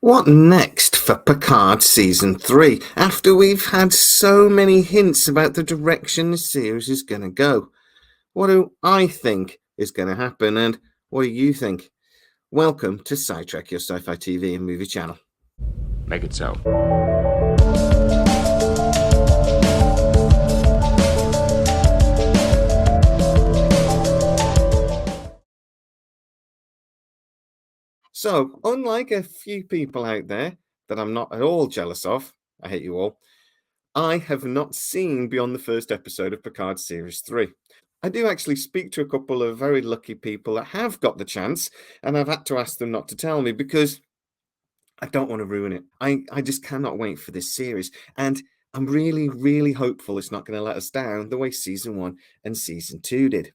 What next for Picard Season 3 after we've had so many hints about the direction the series is going to go? What do I think is going to happen, and what do you think? Welcome to SciTrek, your sci-fi TV and movie channel. Make it so. So, unlike a few people out there that I'm not at all jealous of, I hate you all, I have not seen beyond the first episode of Picard Series 3. I do actually speak to a couple of very lucky people that have got the chance, and I've had to ask them not to tell me because I don't want to ruin it. I just cannot wait for this series. And I'm really, really hopeful it's not going to let us down the way season 1 and season 2 did.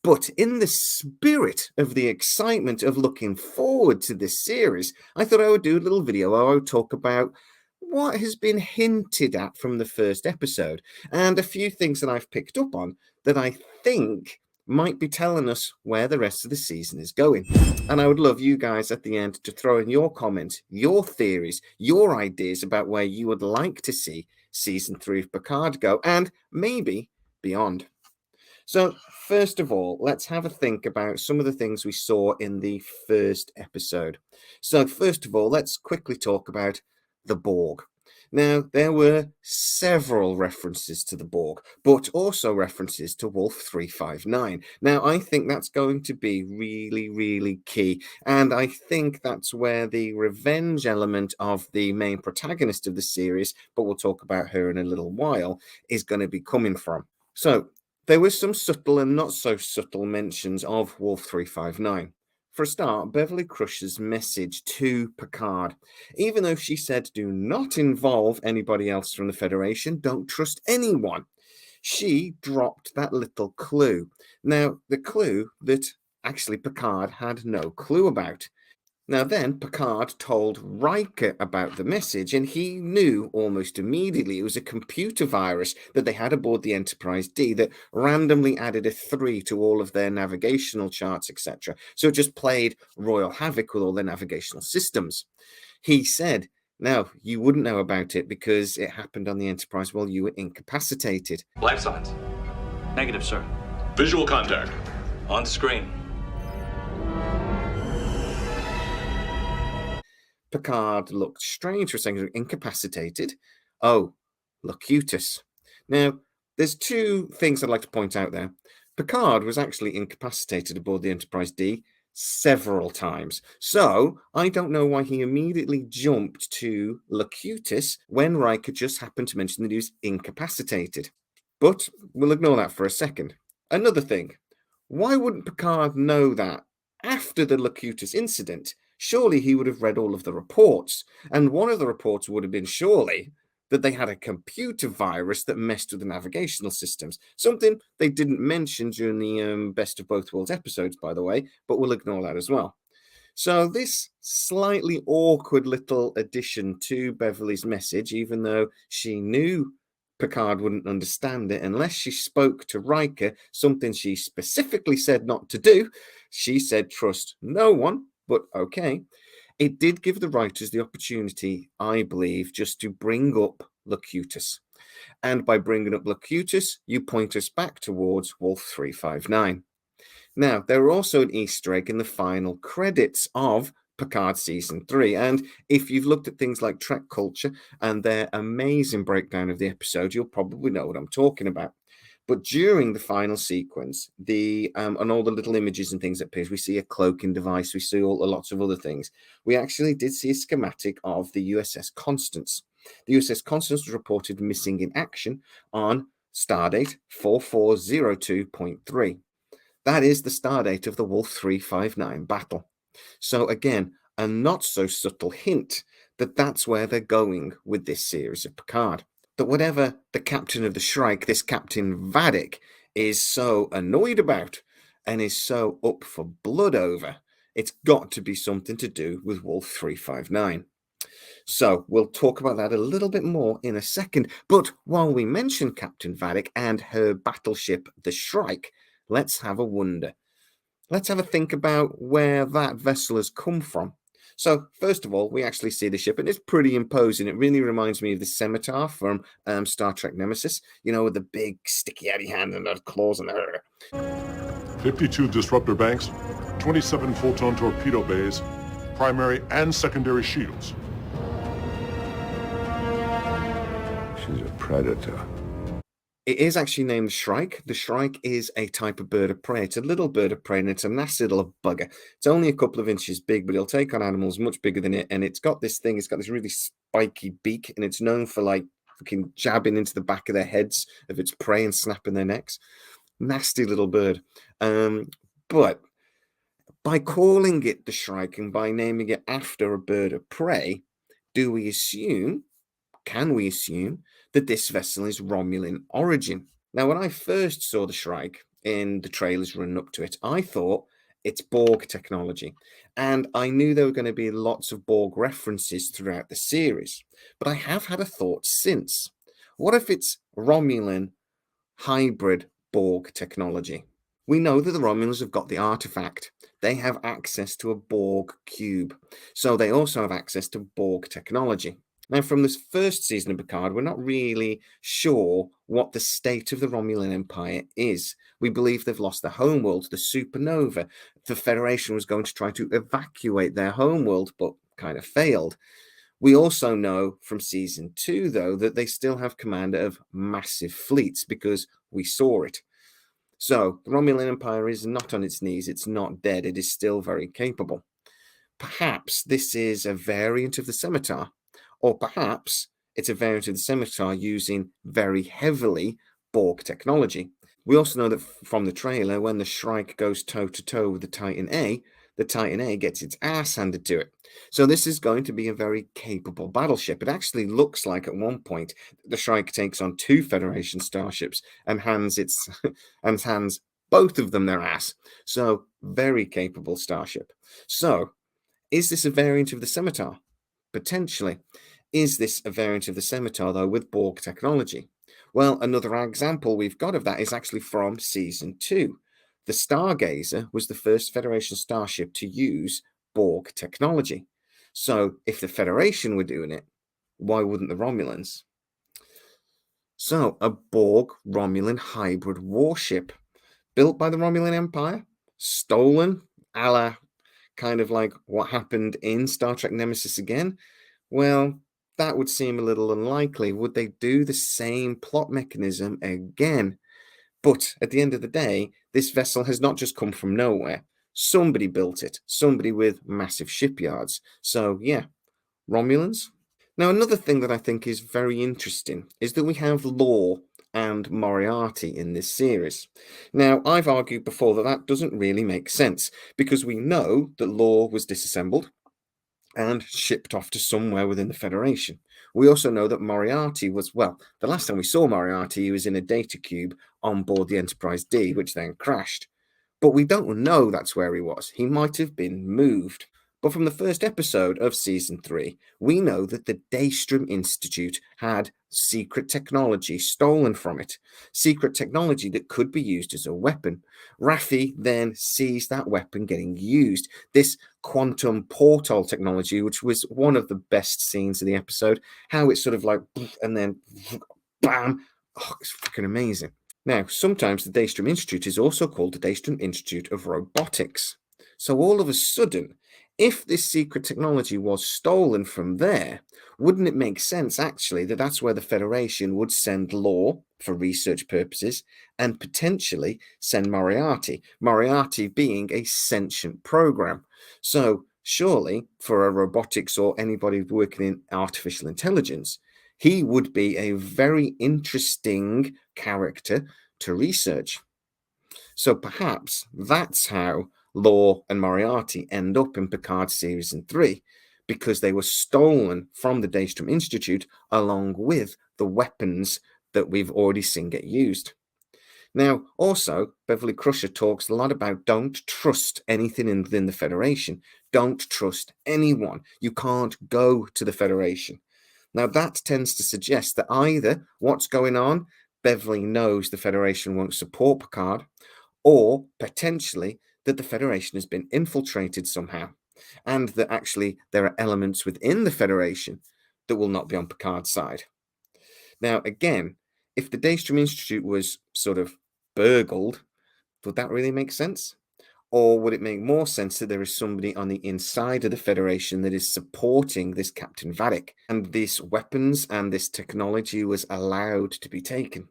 But in the spirit of the excitement of looking forward to this series, I thought I would do a little video where I would talk about what has been hinted at from the first episode and a few things that I've picked up on that I think might be telling us where the rest of the season is going. And I would love you guys at the end to throw in your comments, your theories, your ideas about where you would like to see season 3 of Picard go and maybe beyond. So, first of all, let's have a think about some of the things we saw in the first episode. So, first of all, let's quickly talk about the Borg. Now, there were several references to the Borg, but also references to Wolf 359. Now, I think that's going to be really, really key. And I think that's where the revenge element of the main protagonist of the series, but we'll talk about her in a little while, is going to be coming from. So, there were some subtle and not so subtle mentions of Wolf 359. For a start, Beverly Crusher's message to Picard, even though she said do not involve anybody else from the Federation, don't trust anyone, she dropped that little clue. Now, the clue that actually Picard had no clue about. Now, then Picard told Riker about the message, and he knew almost immediately it was a computer virus that they had aboard the Enterprise D that randomly added a 3 to all of their navigational charts, etc. So it just played royal havoc with all their navigational systems. He said, now, you wouldn't know about it because it happened on the Enterprise while you were incapacitated. Life signs. Negative, sir. Visual contact. On screen. Picard looked strange for a second, incapacitated. Oh, locutus. Now, there's two things I'd like to point out there. Picard was actually incapacitated aboard the Enterprise D several times. So I don't know why he immediately jumped to locutus when Riker just happened to mention that he was incapacitated. But we'll ignore that for a second. Another thing, why wouldn't Picard know that after the locutus incident? Surely he would have read all of the reports. And one of the reports would have been surely that they had a computer virus that messed with the navigational systems. Something they didn't mention during the Best of Both Worlds episodes, by the way, but we'll ignore that as well. So this slightly awkward little addition to Beverly's message, even though she knew Picard wouldn't understand it unless she spoke to Riker, something she specifically said not to do. She said trust no one, but okay. It did give the writers the opportunity, I believe, just to bring up Locutus. And by bringing up Locutus, you point us back towards Wolf 359. Now, there were also an Easter egg in the final credits of Picard Season 3. And if you've looked at things like Trek Culture and their amazing breakdown of the episode, you'll probably know what I'm talking about. But during the final sequence, and all the little images and things that appears, we see a cloaking device, we see lots of other things. We actually did see a schematic of the USS Constance. The USS Constance was reported missing in action on stardate 4402.3. That is the stardate of the Wolf 359 battle. So again, a not so subtle hint that that's where they're going with this series of Picard. That whatever the captain of the Shrike, this Captain Vadic, is so annoyed about and is so up for blood over, it's got to be something to do with Wolf 359. So we'll talk about that a little bit more in a second. But while we mention Captain Vadic and her battleship, the Shrike, let's have a wonder. Let's have a think about where that vessel has come from. So, first of all, we actually see the ship, and it's pretty imposing. It really reminds me of the scimitar from Star Trek Nemesis, with the big sticky outy hand and the claws and the. 52 disruptor banks, 27 photon torpedo bays, primary and secondary shields. She's a predator. It is actually named the Shrike. The Shrike is a type of bird of prey. It's a little bird of prey, and it's a nasty little bugger. It's only a couple of inches big, but it'll take on animals much bigger than it. And it's got this really spiky beak, and it's known for like fucking jabbing into the back of their heads of its prey and snapping their necks. Nasty little bird. But by calling it the Shrike and by naming it after a bird of prey, can we assume that this vessel is Romulan origin? Now, when I first saw the Shrike in the trailers running up to it, I thought it's Borg technology. And I knew there were going to be lots of Borg references throughout the series. But I have had a thought since. What if it's Romulan hybrid Borg technology? We know that the Romulans have got the artifact. They have access to a Borg cube. So they also have access to Borg technology. Now, from this first season of Picard, we're not really sure what the state of the Romulan Empire is. We believe they've lost their homeworld, the supernova. The Federation was going to try to evacuate their homeworld, but kind of failed. We also know from season 2, though, that they still have command of massive fleets because we saw it. So the Romulan Empire is not on its knees. It's not dead. It is still very capable. Perhaps this is a variant of the scimitar. Or perhaps it's a variant of the scimitar using very heavily Borg technology. We also know that from the trailer, when the Shrike goes toe-to-toe with the Titan A gets its ass handed to it. So this is going to be a very capable battleship. It actually looks like at one point the Shrike takes on 2 Federation starships and hands both of them their ass. So very capable starship. So is this a variant of the scimitar? Potentially. Is this a variant of the scimitar, though, with Borg technology? Well, another example we've got of that is actually from season 2. The Stargazer was the first Federation starship to use Borg technology. So if the Federation were doing it, why wouldn't the Romulans? So a Borg-Romulan hybrid warship built by the Romulan Empire, stolen, a la kind of like what happened in Star Trek Nemesis again. Well, that would seem a little unlikely. Would they do the same plot mechanism again? But at the end of the day, this vessel has not just come from nowhere. Somebody built it, somebody with massive shipyards. So yeah, Romulans. Now, another thing that I think is very interesting is that we have Lore and Moriarty in this series. Now, I've argued before that that doesn't really make sense because we know that Lore was disassembled and shipped off to somewhere within the Federation. We also know that Moriarty was, well, the last time we saw Moriarty, he was in a data cube on board the Enterprise D, which then crashed. But we don't know that's where he was. He might have been moved. But from the first episode of season 3, we know that the Daystrom Institute had secret technology stolen from it. Secret technology that could be used as a weapon. Raffi then sees that weapon getting used. This quantum portal technology, which was one of the best scenes of the episode, how it's sort of like, and then bam. Oh, it's freaking amazing. Now, sometimes the Daystrom Institute is also called the Daystrom Institute of Robotics. So all of a sudden, if this secret technology was stolen from there, wouldn't it make sense, actually, that that's where the Federation would send Lore for research purposes and potentially send Moriarty, Moriarty being a sentient program. So surely, for a robotics or anybody working in artificial intelligence, he would be a very interesting character to research. So perhaps that's how Lore and Moriarty end up in Picard Season 3, because they were stolen from the Daystrom Institute along with the weapons that we've already seen get used. Now, also, Beverly Crusher talks a lot about don't trust anything within the Federation. Don't trust anyone. You can't go to the Federation. Now, that tends to suggest that either what's going on, Beverly knows the Federation won't support Picard, or potentially that the Federation has been infiltrated somehow. and that actually there are elements within the Federation that will not be on Picard's side. Now, again, if the Daystrom Institute was sort of burgled, would that really make sense? Or would it make more sense that there is somebody on the inside of the Federation that is supporting this Captain Vadic, and these weapons and this technology was allowed to be taken?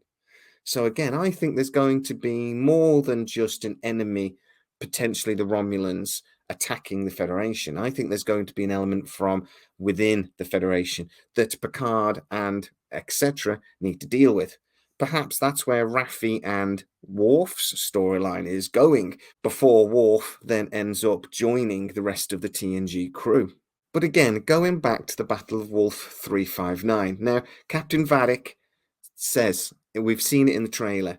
So again, I think there's going to be more than just an enemy, potentially the Romulans, attacking the Federation. I think there's going to be an element from within the Federation that Picard and etc. need to deal with. Perhaps that's where Raffi and Worf's storyline is going, before Worf then ends up joining the rest of the TNG crew. But again, going back to the Battle of Wolf 359. Now, Captain Vadic says, we've seen it in the trailer,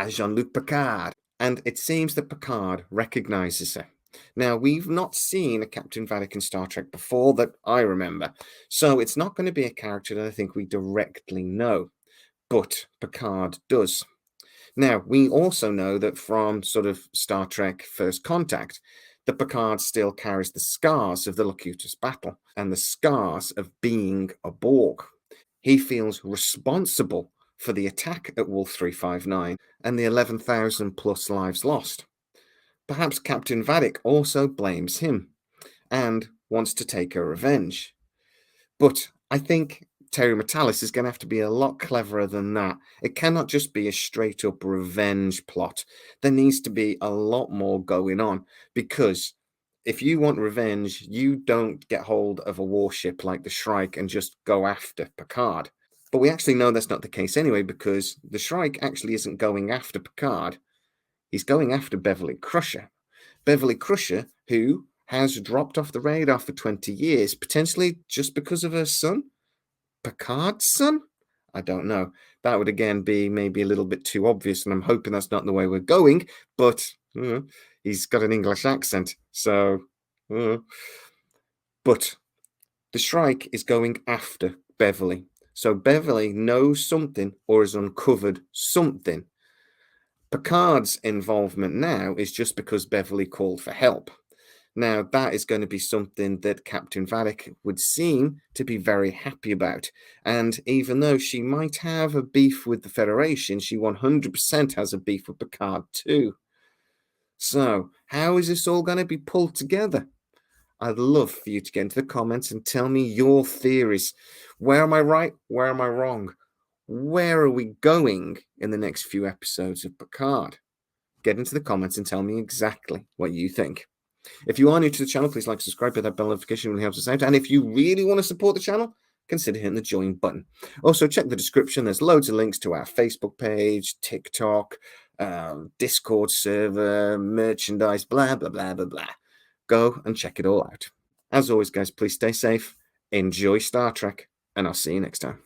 Jean-Luc Picard. And it seems that Picard recognizes her. Now, we've not seen a Captain Vadic in Star Trek before that I remember. So it's not going to be a character that I think we directly know. But Picard does. Now, we also know that from sort of Star Trek First Contact, that Picard still carries the scars of the Locutus battle and the scars of being a Borg. He feels responsible for the attack at Wolf 359 and the 11,000 plus lives lost. Perhaps Captain Vadic also blames him and wants to take her revenge. But I think Terry Matalas is going to have to be a lot cleverer than that. It cannot just be a straight up revenge plot. There needs to be a lot more going on, because if you want revenge, you don't get hold of a warship like the Shrike and just go after Picard. But we actually know that's not the case anyway, because the Shrike actually isn't going after Picard. He's going after Beverly Crusher. Beverly Crusher, who has dropped off the radar for 20 years, potentially just because of her son? Picard's son? I don't know. That would again be maybe a little bit too obvious, and I'm hoping that's not the way we're going, but he's got an English accent, so... But the Shrike is going after Beverly. So Beverly knows something or has uncovered something. Picard's involvement now is just because Beverly called for help. Now, that is going to be something that Captain Vadic would seem to be very happy about. And even though she might have a beef with the Federation, she 100% has a beef with Picard too. So, how is this all going to be pulled together? I'd love for you to get into the comments and tell me your theories. Where am I right? Where am I wrong? Where are we going in the next few episodes of Picard? Get into the comments and tell me exactly what you think. If you are new to the channel, please like, subscribe, hit that bell notification, really helps us out. And if you really want to support the channel, consider hitting the join button. Also, check the description. There's loads of links to our Facebook page, TikTok, Discord server, merchandise, blah, blah, blah, blah, blah. Go and check it all out. As always, guys, please stay safe, enjoy Star Trek, and I'll see you next time.